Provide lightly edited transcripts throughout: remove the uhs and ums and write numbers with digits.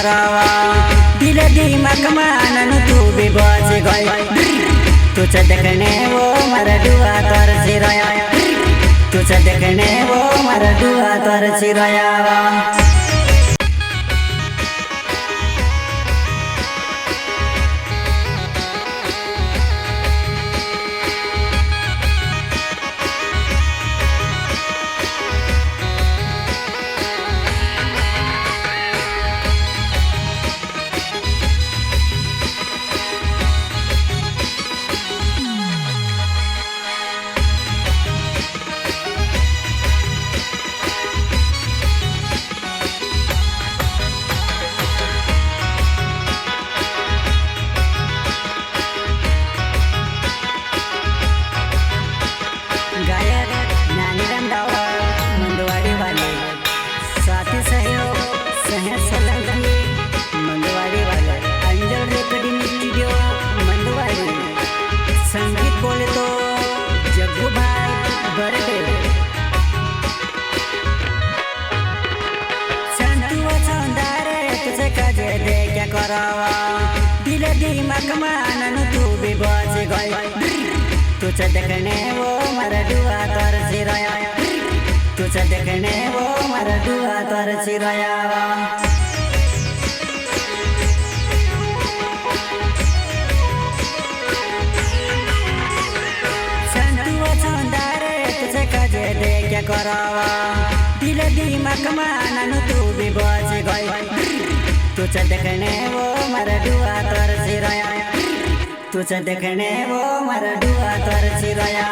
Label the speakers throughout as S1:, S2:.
S1: करावा दिल दिमाग मानन तू भी बच गई तुझ देखने वो मर दुआ तर सिराया तुझ देखने वो मर दुआ तर सिराया करावा दिल दिमाग मानन तू भी बच गई तुझ देखने वो मर दुआ तर सिराया तुझ देखने वो मर दुआ तर सिराया संतुआ चंदारे तुझे कजे दे क्या करावा दिल दिमाग मानन तू भी बच गई तुझ देखने वो मर दुआ तर सिराया तुझ देखने वो मर दुआ तर सिराया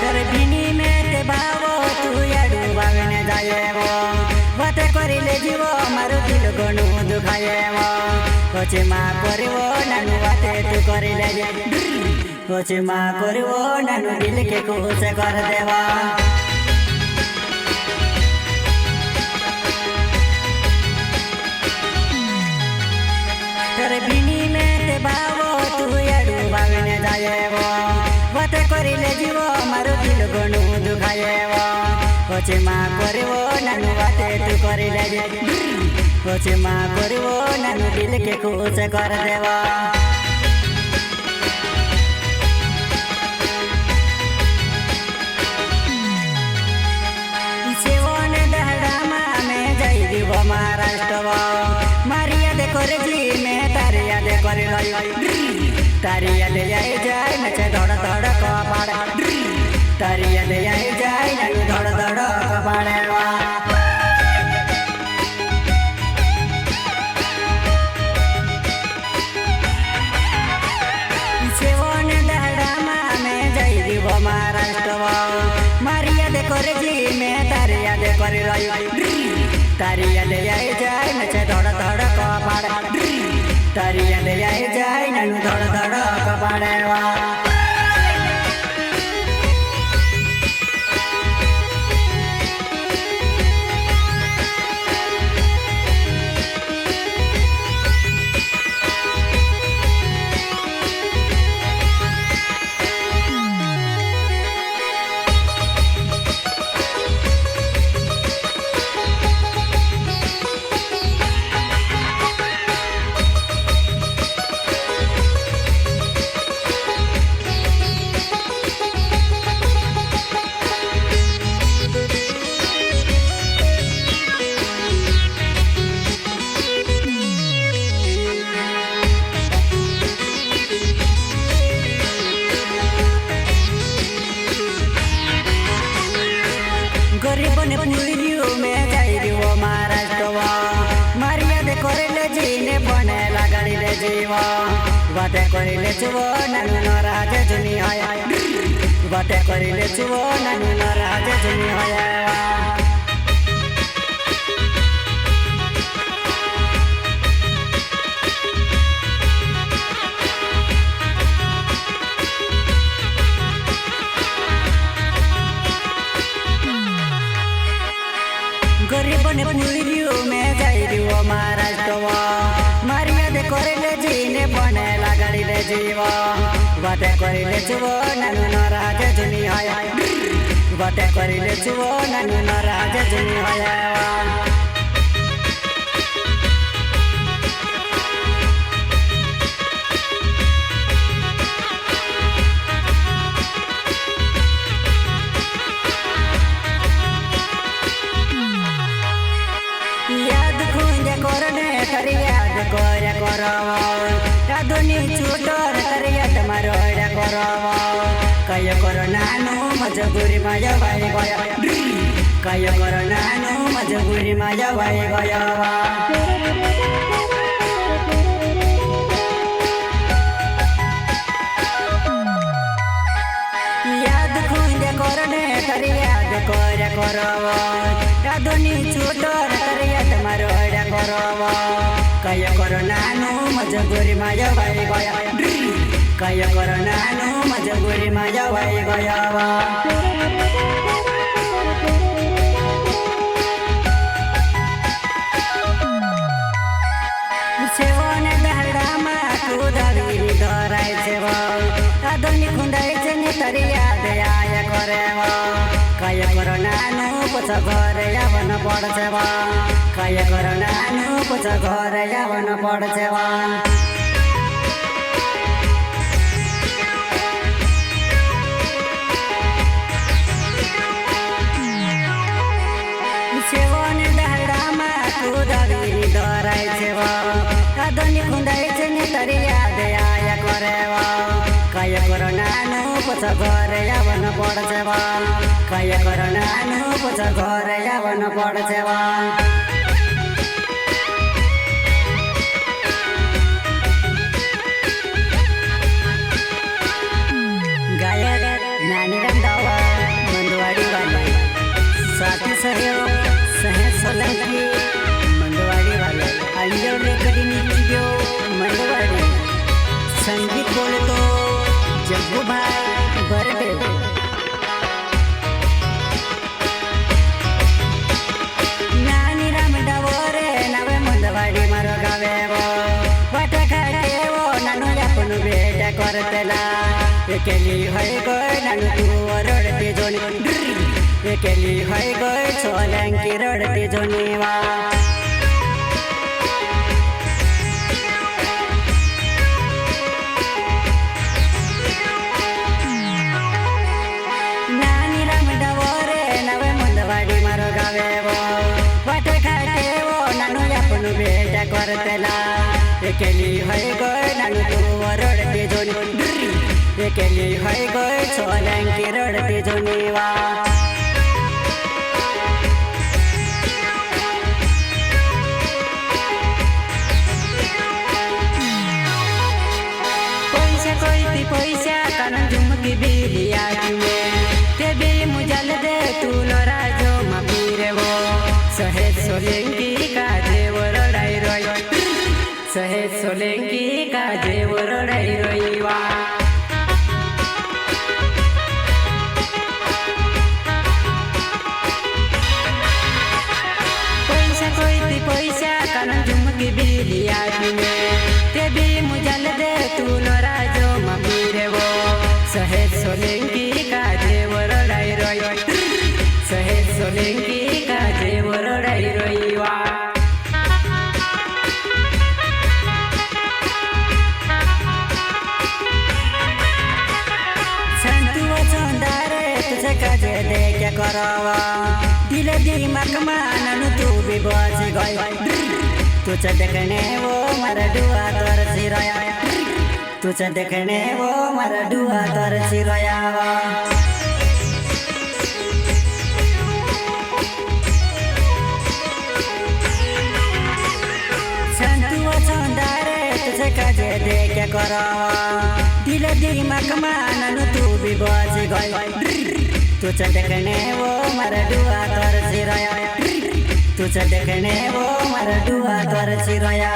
S1: तर बिनी में ते बावो तू याडू बागने जाए वो बाते करिले जीवो मारो दिल गणु दुखाए वो कोचे मां करवो नानु बाते तू करिले कोचे मां करवो नानु दिल के खुश कर देवा तर बिनी में ते बावो तू याडू बागने जाए वो बाते करिले जीवो मारो दिल गणु दुखाए वो कोचे मां करवो नानु बाते तू करिले कोचे मां करवो नानु दिल के खुश कर देवा महाराष्ट्र मारिया दे कर जी में तारिया दे कर तारिया दे जाए नचे धड़ धड़ कपाड़ तारिया दे जाए नू धड़ धड़ कपाड़े सेवन दहड़ा में जाई महाराष्ट्र मारिया दे कर जी में तारिया दे कर तारिया दे जाए नचे धड़ धड़ कपाड़ तारिया दे जाए नू धड़ धड़ कपाड़े गरीब ने पुलियो में जाई वो महाराष्ट्र मारिया दे करले जीने बने लगाड़ी ले जीवा बाते करले छुवो नानु नाराज जुनी आया बाते करले छुवो नानु नाराज जुनी आया गरीब ने पुलियो में जाई वो महाराष्ट्र मारिया दे करले जीने बने लगाड़ी ले जीवा बाटे करिले चुवो नानु नराज जुनी हाय बाटे करिले चुवो नानु नराज जुनी हाय याद खुंजे कोरने कर याद कोरे करवा राधुनी छूटोर कर याद मारोड़ करवा कय करो नानु मजबूरी माया भाई गया कय करो नानु मजबूरी माया भाई गया याद खुंजे कोरने कर याद कोरे करवा राधुनी छूटोर कर याद मारोड़ करवा कय करो नानु मजबूरी माया भाई गया कय करो नानु मजबूरी माया भाई गया सेवन दहडामा तू धरी धराय सेव आधुनिक खुंदाय ने तरी याद आया करेव कय करो नानु पुछ घर यावन पढ्छेव कय करो नानु पुछ घर यावन पढ्छेव सेवन दहडामा तू धरी धराय सेव आधुनिक खुंदाय ने तरी याद आया करेव कय करो नानु पुछ घर यावन पढ्छेव कय करो नानु पुछ घर यावन पढ्छेव गायक नानी रंधावा मंदवाड़ी वाले साथी सहयोग सहे सोलंकी मंदवाड़ी वाले अंजल रेकड़ी नीचियो मंदवाड़ी संगीत बोले तो जग्गू भाई बरडे नानी रामडावरे नवे मंदवाड़ी मारो गावे वो वाटा खाटे वो नानु यापनु बेटा करतेला एकेली होय गय नानु तू रडते जोनी एकेली होय गय सोलंकी रडते जोनीवा नानी रामडावरे नवे मंदवाड़ी मारो गावे वो वाटे खाटे वो नानु यापनु बेटा करतेला एकेली होय गय नानु तू रडते जोनी एकेली होय गय सोलंकी रडते जोनीवा पैसा कारण झुमकी बिलिया ते भी मुजल दे तू लोरा जो मपीरे वो सहेज सोलेंगी का जेव रडाई रोई सहेज सोलेंगी का जेव रडाई रोईवा पैसा कारण झुमकी बिलिया ते भी मुजल दे तू लोरा जो मपीरे वो सहेज सोलेंगी का जेव रडाई रोई सहेज सोलेंगी का जेव रडाई रोईवा संतुवा चंदारे तुझे काजे दे क्या करावा दिल दिमाग माननु तू भी बच गई तुझे देखने वो मारा दुआ तोर सिराया तुझे देखने वो मारा दुआ तोर सिराया संतुआ चंदारे तुझे काजे दे क्या करावा दिल दिमाग माननु तू भी बच गई तुझे देखने वो मारा दुआ तोर सिराया तुझे देखने वो मारा दुआ तोर सिराया